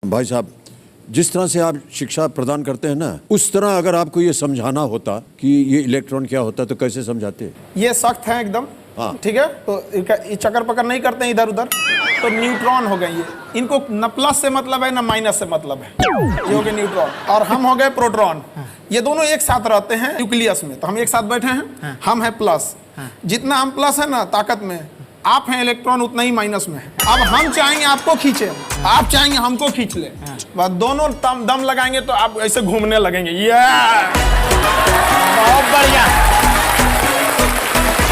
भाई साहब, जिस तरह से आप शिक्षा प्रदान करते हैं ना, उस तरह अगर आपको ये समझाना होता कि ये इलेक्ट्रॉन क्या होता है तो कैसे समझाते? ये सख्त है एकदम। हाँ। ठीक है, तो ये चक्कर पकड़ नहीं करते हैं इधर उधर। तो न्यूट्रॉन हो गए ये, इनको न प्लस से मतलब है न माइनस से मतलब है। ये हो गए न्यूट्रॉन और हम हो गए प्रोटॉन। ये दोनों एक साथ रहते हैं न्यूक्लियस में, तो हम एक साथ बैठे हैं। हम है प्लस। जितना हम प्लस है ना ताकत में, आप हैं इलेक्ट्रॉन उतना ही माइनस में है। अब हम चाहेंगे आपको खींचे, आप चाहेंगे हमको खींच ले, बस दोनों दम लगाएंगे तो आप ऐसे घूमने लगेंगे। ये बहुत बढ़िया,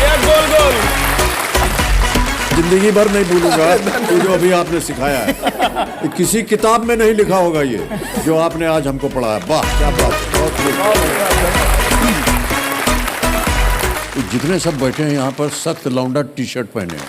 ये गोल गोल जिंदगी भर नहीं भूलूंगा ये जो अभी आपने सिखाया है। ये किसी किताब में नहीं लिखा होगा ये जो आपने आज हमको पढ़ाया। वाह क्या बात है, बहुत खूब। जितने सब बैठे हैं यहाँ पर सख्त लौंडा टी शर्ट पहने हैं।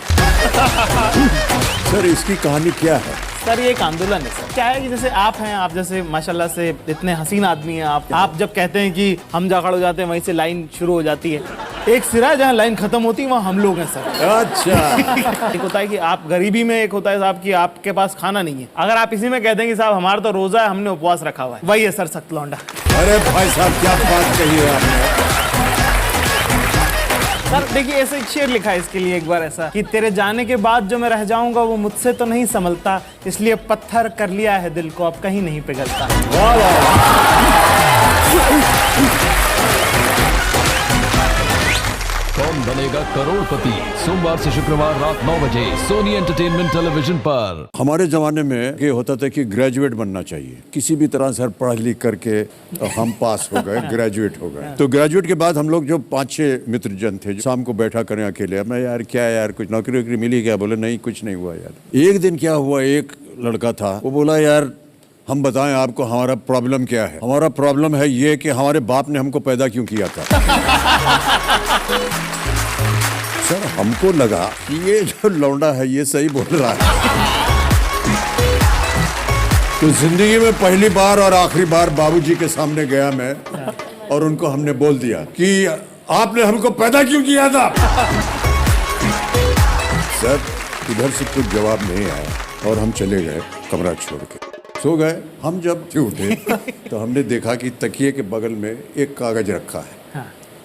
सर इसकी कहानी क्या है? सर ये एक आंदोलन है सर। क्या है कि जैसे आप हैं, आप जैसे माशाल्लाह से इतने हसीन आदमी हैं आप जब कहते हैं कि हम जा खड़े हो जाते हैं वहीं से लाइन शुरू हो जाती है। एक सिरा जहाँ लाइन खत्म होती है वहाँ हम लोग हैं सर। अच्छा। एक होता है कि आप गरीबी में, एक होता है साहब कि आपके पास खाना नहीं है। अगर आप इसी में कहते हैं कि साहब हमारा तो रोजा है, हमने उपवास रखा हुआ है, वही है सर सख्त लौंडा। अरे भाई साहब क्या बात कही है आपने। सर देखिए ऐसे एक शेर लिखा है इसके लिए एक बार ऐसा कि तेरे जाने के बाद जो मैं रह जाऊंगा वो मुझसे तो नहीं संभलता, इसलिए पत्थर कर लिया है दिल को, अब कहीं नहीं पिघलता। वाह वाह। कौन बनेगा करोड़पति, सोमवार से शुक्रवार रात 9 बजे सोनी एंटरटेनमेंट टेलीविजन पर। हमारे जमाने में ये होता था कि ग्रेजुएट बनना चाहिए, किसी भी तरह से पढ़ लिख करके तो हम पास हो गए, ग्रेजुएट हो गए। तो ग्रेजुएट के बाद हम लोग जो 5-6 मित्र जन थे, शाम को बैठा करें अकेले, मैं यार क्या यार कुछ नौकरी वोकरी मिली क्या? बोले नहीं कुछ नहीं हुआ यार। एक दिन क्या हुआ, एक लड़का था वो बोला यार हम बताएं आपको हमारा प्रॉब्लम क्या है। हमारा प्रॉब्लम है ये कि हमारे बाप ने हमको पैदा क्यों किया था। सर हमको लगा कि ये जो लौंडा है ये सही बोल रहा है। तो जिंदगी में पहली बार और आखिरी बार बाबूजी के सामने गया मैं और उनको हमने बोल दिया कि आपने हमको पैदा क्यों किया था। सर इधर से कुछ जवाब नहीं आया और हम चले गए कमरा छोड़ के, सो गए। हम जब उठे तो हमने देखा कि तकिए के बगल में एक कागज रखा है।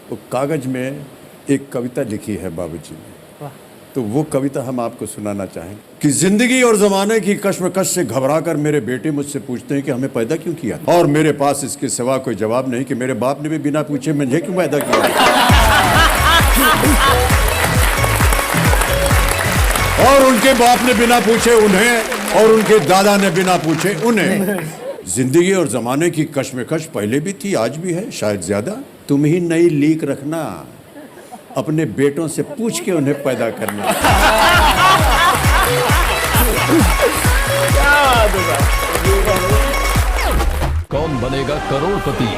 वो कागज में एक कविता लिखी है बाबूजी ने। तो वो कविता हम आपको सुनाना चाहें कि जिंदगी और जमाने की कश्मकश से घबराकर मेरे बेटे मुझसे पूछते हैं कि हमें पैदा क्यों किया, और मेरे पास इसके सिवा कोई जवाब नहीं कि मेरे बाप ने भी बिना पूछे मुझे क्यों पैदा किया। और उनके बाप ने बिना पूछे उन्हें, और उनके दादा ने बिना पूछे उन्हें। जिंदगी और जमाने की कश्मकश पहले भी थी, आज भी है, शायद ज्यादा। तुम ही नई लीक रखना, अपने बेटों से पूछ के उन्हें पैदा करना। कौन बनेगा करोड़पति।